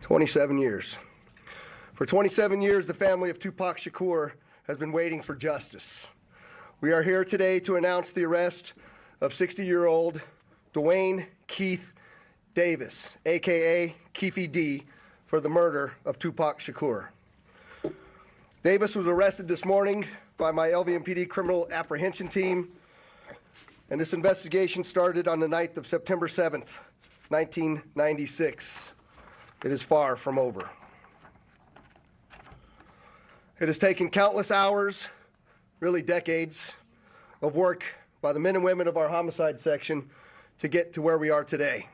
27 years. For 27 years, the family of Tupac Shakur has been waiting for justice. We are here today to announce the arrest of 60-year-old Duane Keefe Davis, aka Keefe D, for the murder of Tupac Shakur. Davis was arrested this morning by my LVMPD criminal apprehension team, and this investigation started on the night of September 7th, 1996. It is far from over. It has taken countless hours, really decades, of work by the men and women of our homicide section to get to where we are today.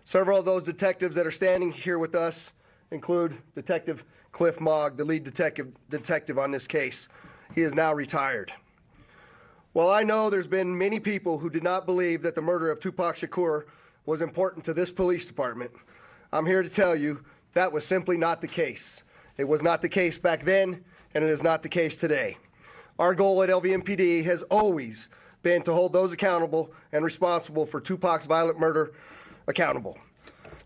Several of those detectives that are standing here with us include Detective Cliff Mogg, the lead detective on this case. He is now retired. While I know there's been many people who did not believe that the murder of Tupac Shakur was important to this police department, I'm here to tell you that was simply not the case. It was not the case back then, and it is not the case today. Our goal at LVMPD has always been to hold those accountable and responsible for Tupac's violent murder accountable.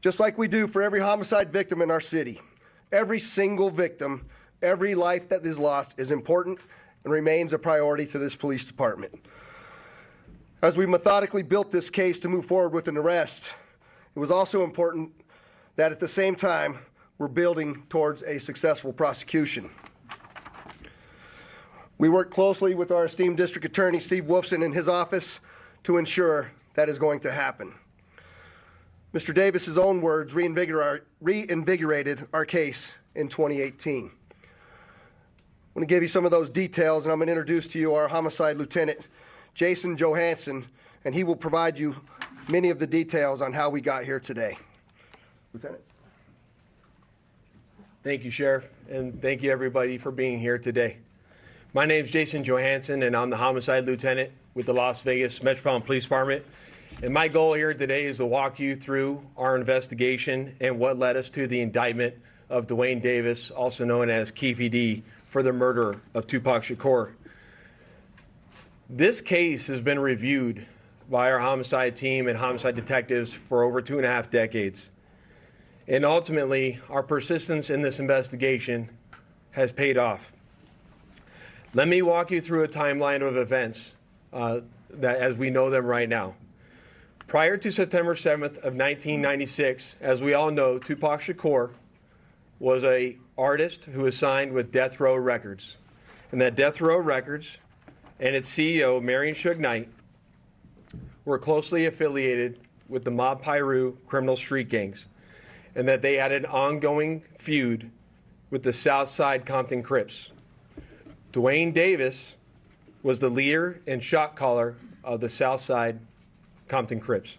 Just like we do for every homicide victim in our city. Every single victim, every life that is lost is important and remains a priority to this police department. As we methodically built this case to move forward with an arrest, it was also important that at the same time, we're building towards a successful prosecution. We work closely with our esteemed district attorney, Steve Wolfson, in his office to ensure that is going to happen. Mr. Davis's own words reinvigorated our case in 2018. I'm going to give you some of those details, and I'm going to introduce to you our homicide lieutenant, Jason Johansson, and he will provide you many of the details on how we got here today. Lieutenant. Thank you, Sheriff, and thank you everybody for being here today. My name is Jason Johansson, and I'm the homicide lieutenant with the Las Vegas Metropolitan Police Department. And my goal here today is to walk you through our investigation and what led us to the indictment of Duane Davis, also known as Keefe D, for the murder of Tupac Shakur. This case has been reviewed by our homicide team and homicide detectives for over 2.5 decades. And ultimately, our persistence in this investigation has paid off. Let me walk you through a timeline of events that as we know them right now. Prior to September 7th of 1996, as we all know, Tupac Shakur was an artist who was signed with Death Row Records. And that Death Row Records and its CEO, Marion Suge Knight, were closely affiliated with the Mob Piru criminal street gangs, and that they had an ongoing feud with the Southside Compton Crips. Duane Davis was the leader and shot caller of the Southside Compton Crips.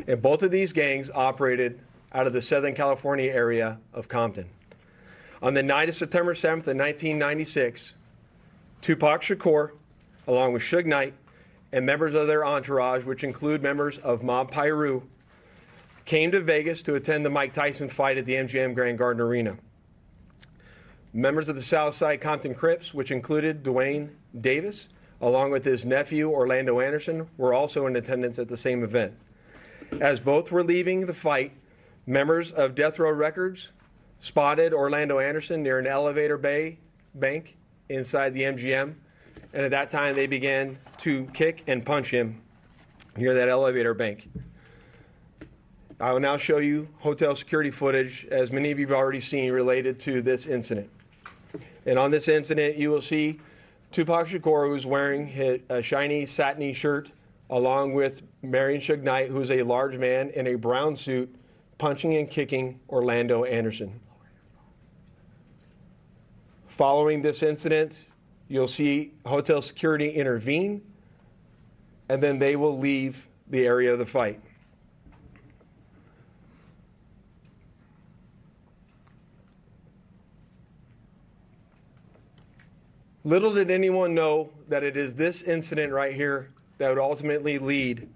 And both of these gangs operated out of the Southern California area of Compton. On the night of September 7th of 1996, Tupac Shakur, along with Suge Knight, and members of their entourage, which include members of Mob Piru, came to Vegas to attend the Mike Tyson fight at the MGM Grand Garden Arena. Members of the Southside Compton Crips, which included Duane Davis, along with his nephew Orlando Anderson, were also in attendance at the same event. As both were leaving the fight, members of Death Row Records spotted Orlando Anderson near an elevator bank inside the MGM, and at that time they began to kick and punch him near that elevator bank. I will now show you hotel security footage, as many of you have already seen, related to this incident. And on this incident, you will see Tupac Shakur, who's wearing a shiny satiny shirt, along with Marion Suge Knight, who's a large man in a brown suit, punching and kicking Orlando Anderson. Following this incident, you'll see hotel security intervene, and then they will leave the area of the fight. Little did anyone know that it is this incident right here that would ultimately lead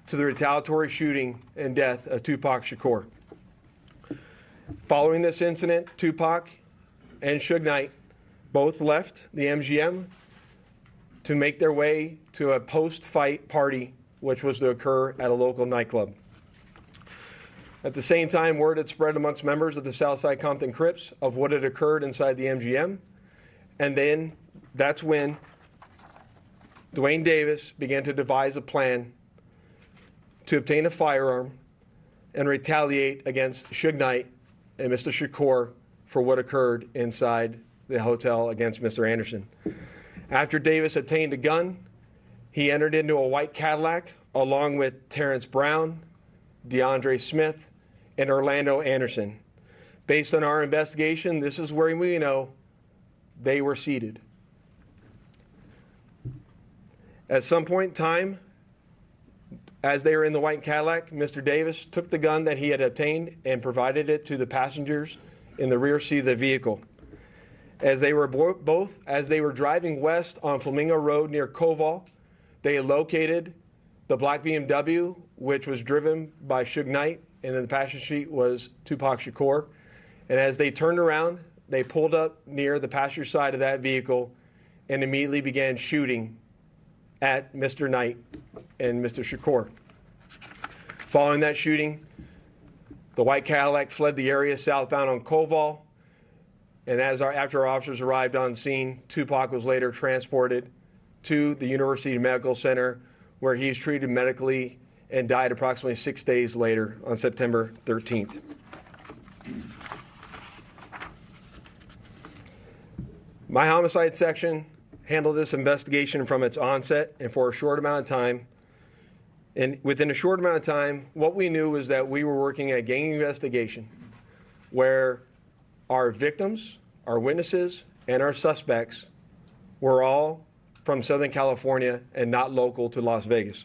to the retaliatory shooting and death of Tupac Shakur. Following this incident, Tupac and Suge Knight both left the MGM to make their way to a post-fight party, which was to occur at a local nightclub. At the same time, word had spread amongst members of the Southside Compton Crips of what had occurred inside the MGM. And then that's when Duane Davis began to devise a plan to obtain a firearm and retaliate against Suge Knight and Mr. Shakur for what occurred inside the hotel against Mr. Anderson. After Davis obtained a gun, he entered into a white Cadillac along with Terrence Brown, DeAndre Smith, and Orlando Anderson. Based on our investigation, this is where we know they were seated. At some point in time, as they were in the white Cadillac, Mr. Davis took the gun that he had obtained and provided it to the passengers in the rear seat of the vehicle. As they were driving west on Flamingo Road near Koval, they located the black BMW, which was driven by Suge Knight, and in the passenger seat was Tupac Shakur. And as they turned around, they pulled up near the passenger side of that vehicle and immediately began shooting at Mr. Knight and Mr. Shakur. Following that shooting, the white Cadillac fled the area southbound on Koval, and after our officers arrived on scene, Tupac was later transported to the University Medical Center, where he was treated medically and died approximately 6 days later on September 13th. My homicide section handled this investigation from its onset and for a short amount of time. And within a short amount of time, what we knew was that we were working a gang investigation where our victims, our witnesses, and our suspects were all from Southern California and not local to Las Vegas.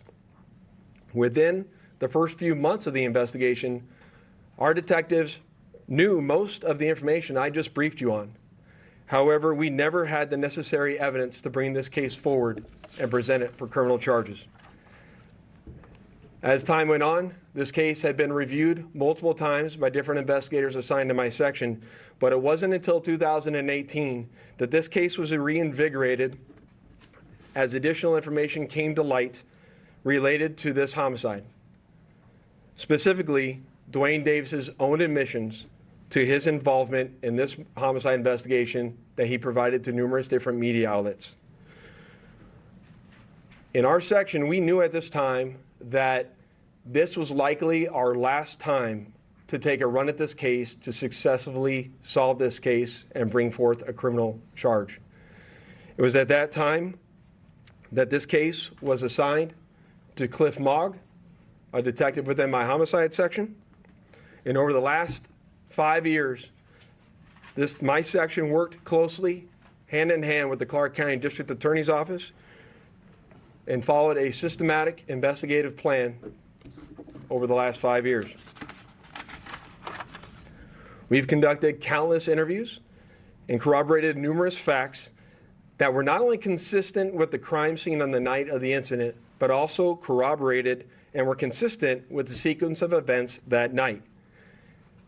Within the first few months of the investigation, our detectives knew most of the information I just briefed you on. However, we never had the necessary evidence to bring this case forward and present it for criminal charges. As time went on, this case had been reviewed multiple times by different investigators assigned to my section, but it wasn't until 2018 that this case was reinvigorated as additional information came to light related to this homicide. Specifically, Duane Davis's own admissions to his involvement in this homicide investigation that he provided to numerous different media outlets. In our section, we knew at this time that this was likely our last time to take a run at this case to successfully solve this case and bring forth a criminal charge. It was at that time that this case was assigned to Cliff Mogg, a detective within my homicide section. And over the last 5 years, my section worked closely, hand in hand with the Clark County District Attorney's Office and followed a systematic investigative plan over the last 5 years. We've conducted countless interviews and corroborated numerous facts that were not only consistent with the crime scene on the night of the incident, but also corroborated and were consistent with the sequence of events that night.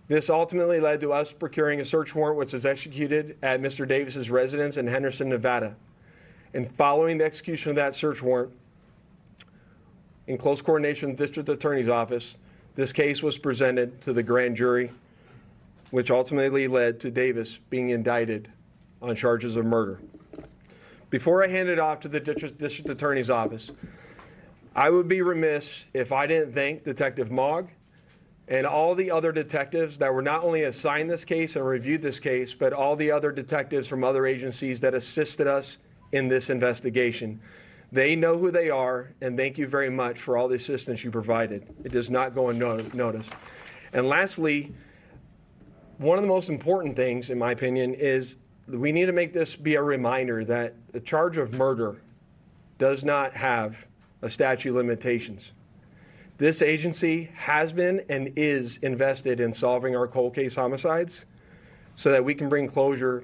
This ultimately led to us procuring a search warrant which was executed at Mr. Davis's residence in Henderson, Nevada. And following the execution of that search warrant, in close coordination with the District Attorney's Office, this case was presented to the grand jury, which ultimately led to Davis being indicted on charges of murder. Before I hand it off to the District Attorney's Office, I would be remiss if I didn't thank Detective Mogg and all the other detectives that were not only assigned this case and reviewed this case, but all the other detectives from other agencies that assisted us in this investigation. They know who they are, and thank you very much for all the assistance you provided. It does not go unnoticed. And lastly, one of the most important things, in my opinion, is we need to make this be a reminder that the charge of murder does not have a statute of limitations. This agency has been and is invested in solving our cold case homicides so that we can bring closure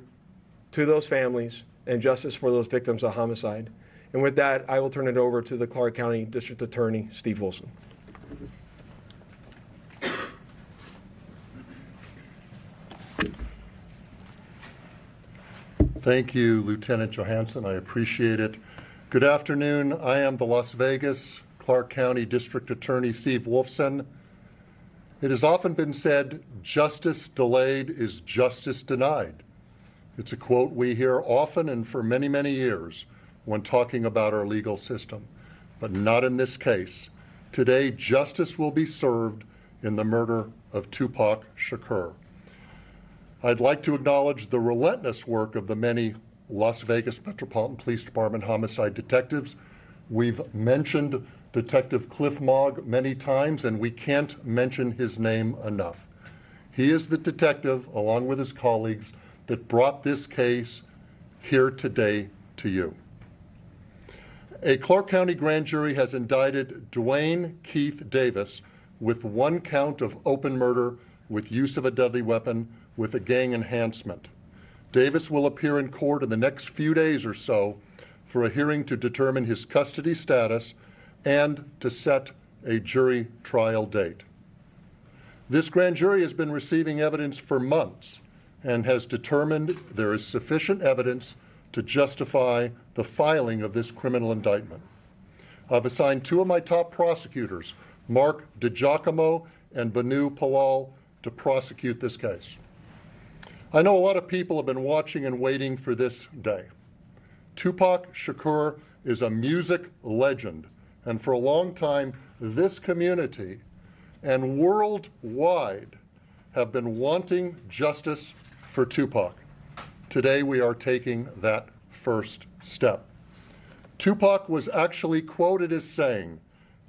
to those families and justice for those victims of homicide. And with that, I will turn it over to the Clark County District Attorney, Steve Wilson. Thank you, Lieutenant Johansson. I appreciate it. Good afternoon. I am the Las Vegas, Clark County District Attorney Steve Wolfson. It has often been said, justice delayed is justice denied. It's a quote we hear often and for many, many years when talking about our legal system, but not in this case. Today, justice will be served in the murder of Tupac Shakur. I'd like to acknowledge the relentless work of the many Las Vegas Metropolitan Police Department homicide detectives. We've mentioned Detective Cliff Mogg many times, and we can't mention his name enough. He is the detective, along with his colleagues, that brought this case here today to you. A Clark County grand jury has indicted Duane Keefe Davis with 1 count of open murder with use of a deadly weapon with a gang enhancement. Davis will appear in court in the next few days or so for a hearing to determine his custody status and to set a jury trial date. This grand jury has been receiving evidence for months and has determined there is sufficient evidence to justify the filing of this criminal indictment. I've assigned 2 of my top prosecutors, Mark DiGiacomo and Banu Palal, to prosecute this case. I know a lot of people have been watching and waiting for this day. Tupac Shakur is a music legend, and for a long time, this community and worldwide have been wanting justice for Tupac. Today, we are taking that first step. Tupac was actually quoted as saying,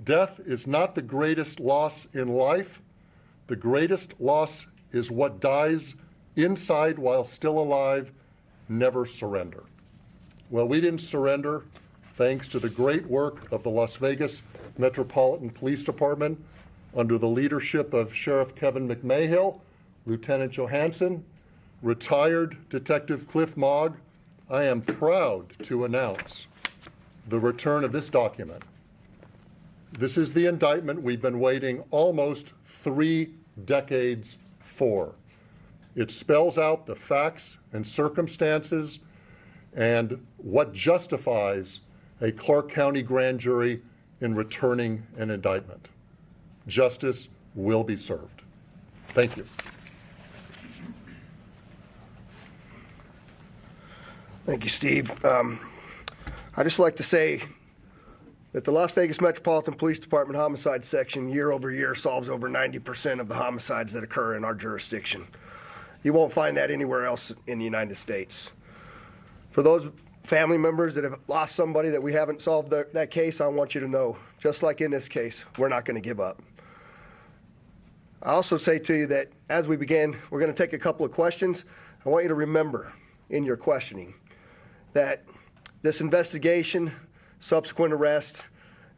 "Death is not the greatest loss in life. The greatest loss is what dies inside while still alive. Never surrender." Well, we didn't surrender thanks to the great work of the Las Vegas Metropolitan Police Department under the leadership of Sheriff Kevin McMahill, Lieutenant Johansson, retired Detective Cliff Mogg. I am proud to announce the return of this document. This is the indictment we've been waiting almost 3 decades for. It spells out the facts and circumstances and what justifies a Clark County grand jury in returning an indictment. Justice will be served. Thank you. Thank you, Steve. I'd just like to say that the Las Vegas Metropolitan Police Department Homicide Section year over year solves over 90% of the homicides that occur in our jurisdiction. You won't find that anywhere else in the United States. For those family members that have lost somebody that we haven't solved that case, I want you to know, just like in this case, we're not going to give up. I also say to you that as we begin, we're going to take a couple of questions. I want you to remember in your questioning that this investigation, subsequent arrest,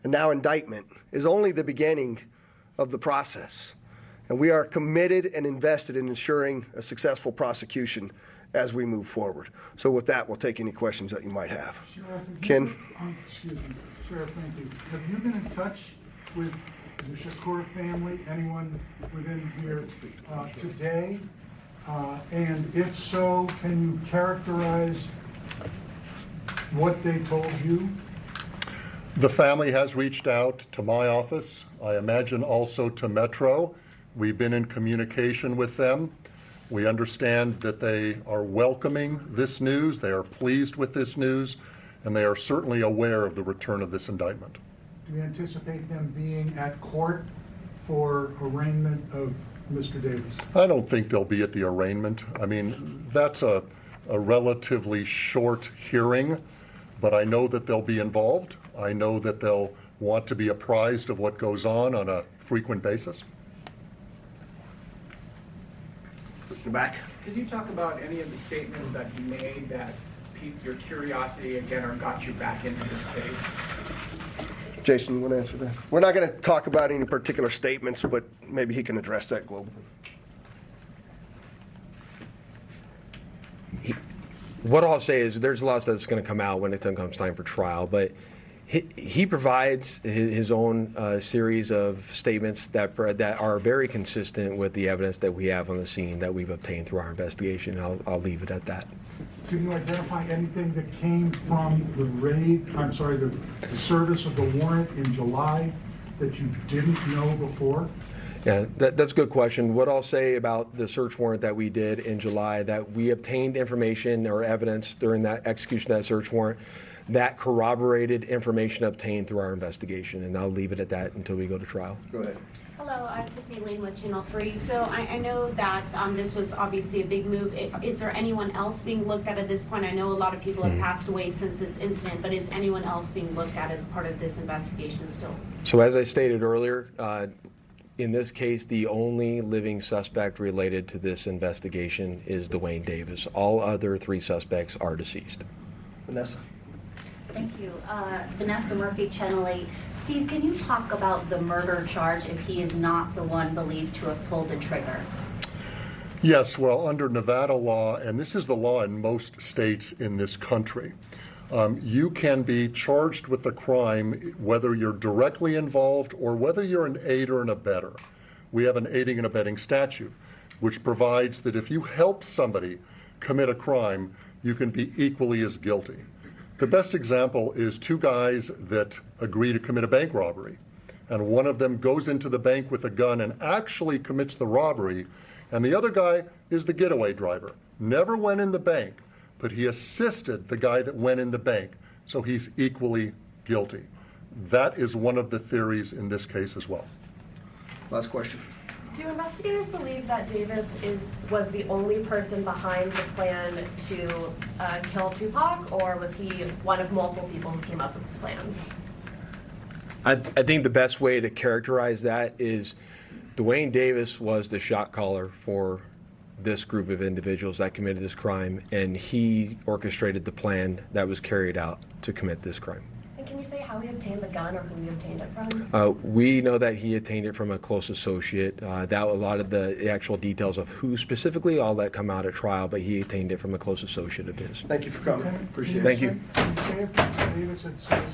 and now indictment is only the beginning of the process. And we are committed and invested in ensuring a successful prosecution as we move forward. So with that, we'll take any questions that you might have. Sheriff, Ken? Excuse me. Sheriff, thank you. Have you been in touch with the Shakur family, anyone within here today? And if so, can you characterize what they told you? The family has reached out to my office. I imagine also to Metro. We've been in communication with them. We understand that they are welcoming this news, they are pleased with this news, and they are certainly aware of the return of this indictment. Do you anticipate them being at court for arraignment of Mr. Davis? I don't think they'll be at the arraignment. I mean, that's a relatively short hearing, but I know that they'll be involved. I know that they'll want to be apprised of what goes on a frequent basis. In the back. Could you talk about any of the statements that he made that piqued your curiosity again or got you back into this case? Jason, you want to answer that? We're not going to talk about any particular statements, but maybe he can address that globally. What I'll say is there's a lot of stuff that's going to come out when it comes time for trial, but he provides his own series of statements that are very consistent with the evidence that we have on the scene that we've obtained through our investigation. I'll leave it at that. Can you identify anything that came from the the service of the warrant in July that you didn't know before? Yeah, that's a good question. What I'll say about the search warrant that we did in July, that we obtained information or evidence during that execution of that search warrant that corroborated information obtained through our investigation, and I'll leave it at that until we go to trial. Go ahead. Hello, I'm Tiffany Lane with Channel 3. So I know that this was obviously a big move. Is there anyone else being looked at this point? I know a lot of people have passed away since this incident, but is anyone else being looked at as part of this investigation still? So as I stated earlier, in this case, the only living suspect related to this investigation is Duane Davis. All other 3 suspects are deceased. Vanessa. Thank you. Vanessa Murphy, Channel 8. Steve, can you talk about the murder charge if he is not the one believed to have pulled the trigger? Yes, well, under Nevada law, and this is the law in most states in this country, you can be charged with a crime whether you're directly involved or whether you're an aider and abetter. We have an aiding and abetting statute, which provides that if you help somebody commit a crime, you can be equally as guilty. The best example is 2 guys that agree to commit a bank robbery, and one of them goes into the bank with a gun and actually commits the robbery, and the other guy is the getaway driver. Never went in the bank, but he assisted the guy that went in the bank, so he's equally guilty. That is one of the theories in this case as well. Last question. Do investigators believe that Davis was the only person behind the plan to kill Tupac, or was he one of multiple people who came up with this plan? I think the best way to characterize that is Duane Davis was the shot caller for this group of individuals that committed this crime, and he orchestrated the plan that was carried out to commit this crime. And can you say how he obtained the gun or who he obtained it from? We know that he obtained it from a close associate. That a lot of the actual details of who specifically, all that come out at trial, but he obtained it from a close associate of his. Thank you for coming. Appreciate it. Thank you. Can you say if Davis had said